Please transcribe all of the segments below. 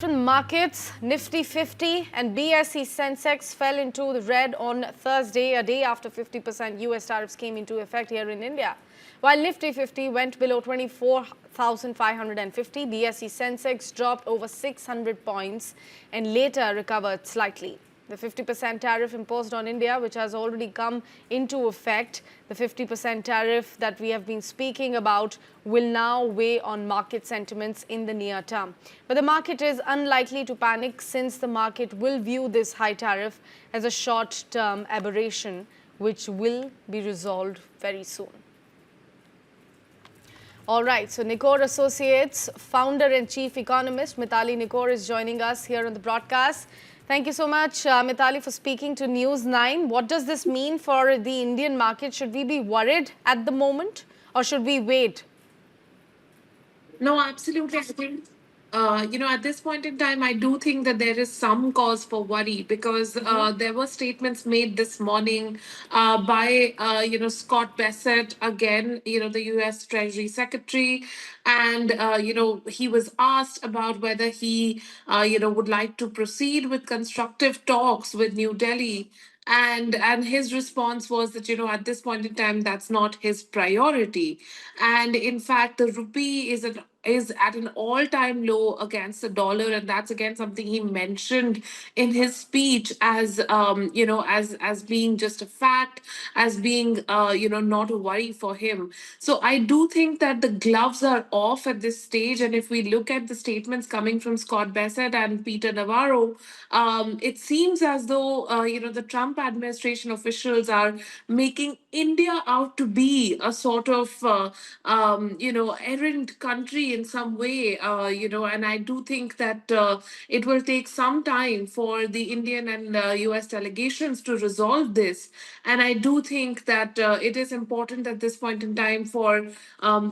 From markets, Nifty 50 and BSE Sensex fell into the red on Thursday, a day after 50% US tariffs came into effect here in India. While Nifty 50 went below 24,550, BSE Sensex dropped over 600 points and later recovered slightly. The 50% tariff imposed on India, which has already come into effect, the 50% tariff that we have been speaking about will now weigh on market sentiments in the near term. But the market is unlikely to panic since the market will view this high tariff as a short-term aberration, which will be resolved very soon. All right, so Nikkor Associates founder and chief economist Mithali Nikkor is joining us here on the broadcast. Thank you so much, Mithali, for speaking to News 9. What does this mean for the Indian market? Should we be worried at the moment or should we wait? No, absolutely. I think, at this point in time, I do think that there is some cause for worry because there were statements made this morning by, Scott Bessent, again, the U.S. Treasury Secretary. And, he was asked about whether he, would like to proceed with constructive talks with New Delhi, and his response was that at this point in time that's not his priority. And in fact the rupee is at an all-time low against the dollar, and that's again something he mentioned in his speech as as being just a fact, as being not a worry for him. So I do think that the gloves are off at this stage, and if we look at the statements coming from Scott Bessent and Peter Navarro, it seems as though the Trump administration officials are making India out to be a sort of errant country in some way, and I do think that it will take some time for the Indian and US delegations to resolve this. And I do think that it is important at this point in time for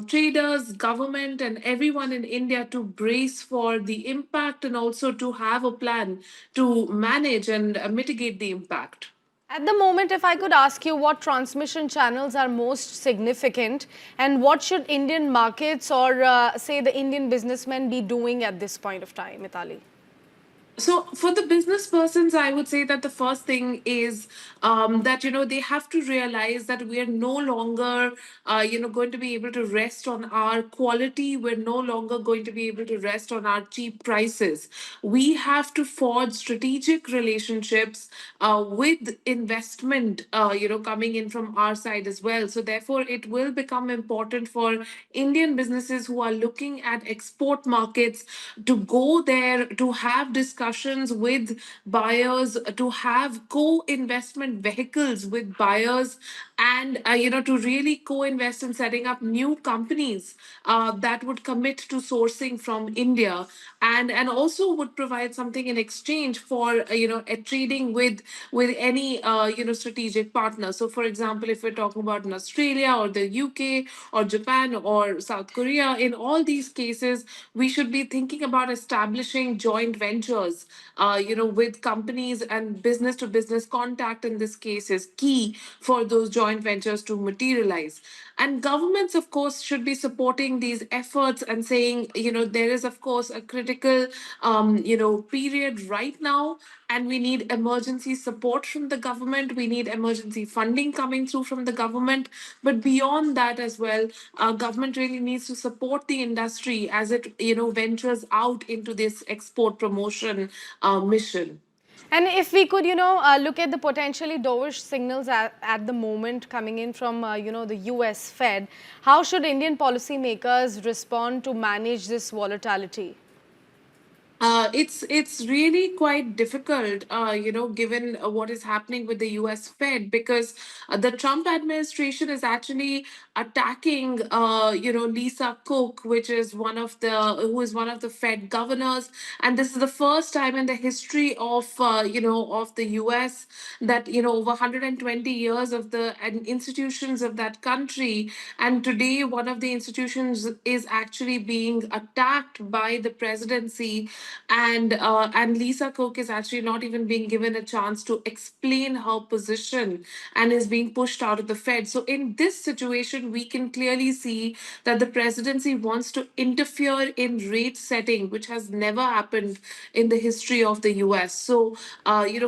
traders, government, and everyone in India to brace for the impact and also to have a plan to manage and mitigate the impact. At the moment, if I could ask you what transmission channels are most significant and what should Indian markets or say the Indian businessmen be doing at this point of time, Mithali? So for the business persons, I would say that the first thing is that they have to realize that we are no longer going to be able to rest on our quality. We're no longer going to be able to rest on our cheap prices. We have to forge strategic relationships with investment coming in from our side as well. So therefore, it will become important for Indian businesses who are looking at export markets to go there, to have discussions with buyers, to have co-investment vehicles with buyers, and to really co-invest in setting up new companies that would commit to sourcing from India, and also would provide something in exchange for a trading with any strategic partner. So for example, if we're talking about in Australia or the UK or Japan or South Korea, in all these cases we should be thinking about establishing joint ventures with companies, and business to business contact in this case is key for those joint ventures to materialize. And governments, of course, should be supporting these efforts and saying, there is, of course, a critical, period right now, and we need emergency support from the government. We need emergency funding coming through from the government. But beyond that as well, government really needs to support the industry as it, ventures out into this export promotion mission. And if we could, look at the potentially dovish signals at the moment coming in from, the US Fed, how should Indian policymakers respond to manage this volatility? It's really quite difficult, given what is happening with the U.S. Fed, because the Trump administration is actually attacking, Lisa Cook, who is one of the Fed governors, and this is the first time in the history of the U.S. that over 120 years of the institutions of that country, and today one of the institutions is actually being attacked by the presidency. and Lisa Cook is actually not even being given a chance to explain her position and is being pushed out of the Fed. So in this situation, we can clearly see that the presidency wants to interfere in rate setting, which has never happened in the history of the US. So,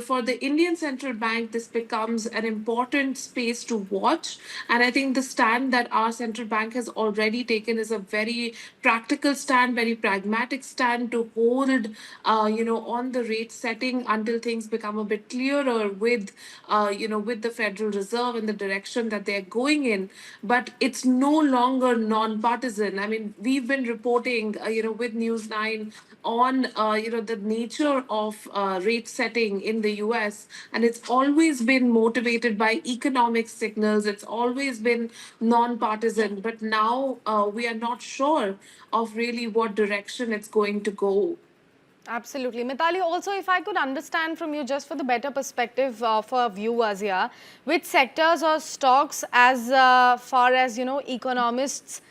for the Indian Central Bank, this becomes an important space to watch. And I think the stand that our central bank has already taken is a very practical stand, very pragmatic stand to hold, on the rate setting until things become a bit clearer with the Federal Reserve and the direction that they're going in. But it's no longer non-partisan. I mean, we've been reporting, with News 9 on, the nature of rate setting in the US, and it's always been motivated by economic signals. It's always been non-partisan, but now we are not sure of really what direction it's going to go. Absolutely. Mitali, also, if I could understand from you, just for the better perspective for our viewers here, which sectors or stocks, as far as, economists'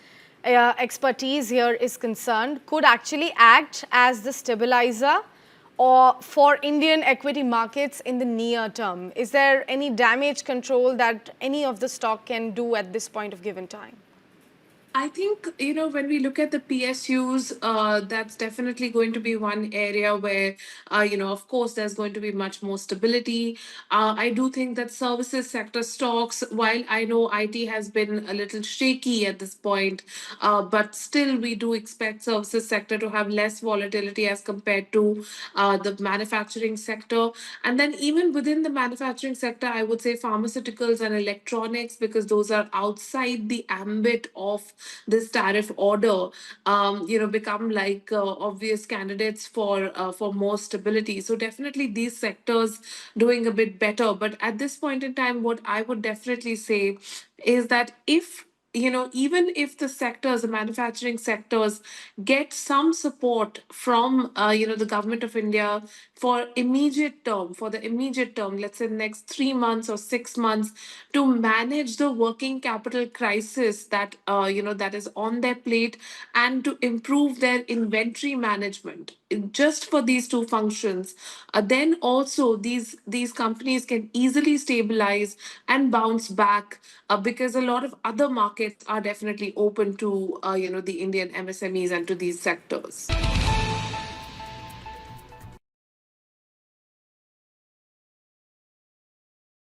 expertise here is concerned, could actually act as the stabilizer or for Indian equity markets in the near term? Is there any damage control that any of the stock can do at this point of given time? I think, when we look at the PSUs, that's definitely going to be one area where, of course, there's going to be much more stability. I do think that services sector stocks, while I know IT has been a little shaky at this point, but still we do expect services sector to have less volatility as compared to the manufacturing sector. And then even within the manufacturing sector, I would say pharmaceuticals and electronics, because those are outside the ambit of this tariff order, become like obvious candidates for more stability. So definitely these sectors doing a bit better. But at this point in time, what I would definitely say is that if even if the sectors, the manufacturing sectors, get some support from the government of India for the immediate term, let's say next 3 months or 6 months, to manage the working capital crisis that is on their plate, and to improve their inventory management, just for these two functions, then also these companies can easily stabilize and bounce back, because a lot of other markets are definitely open to the Indian MSMEs and to these sectors.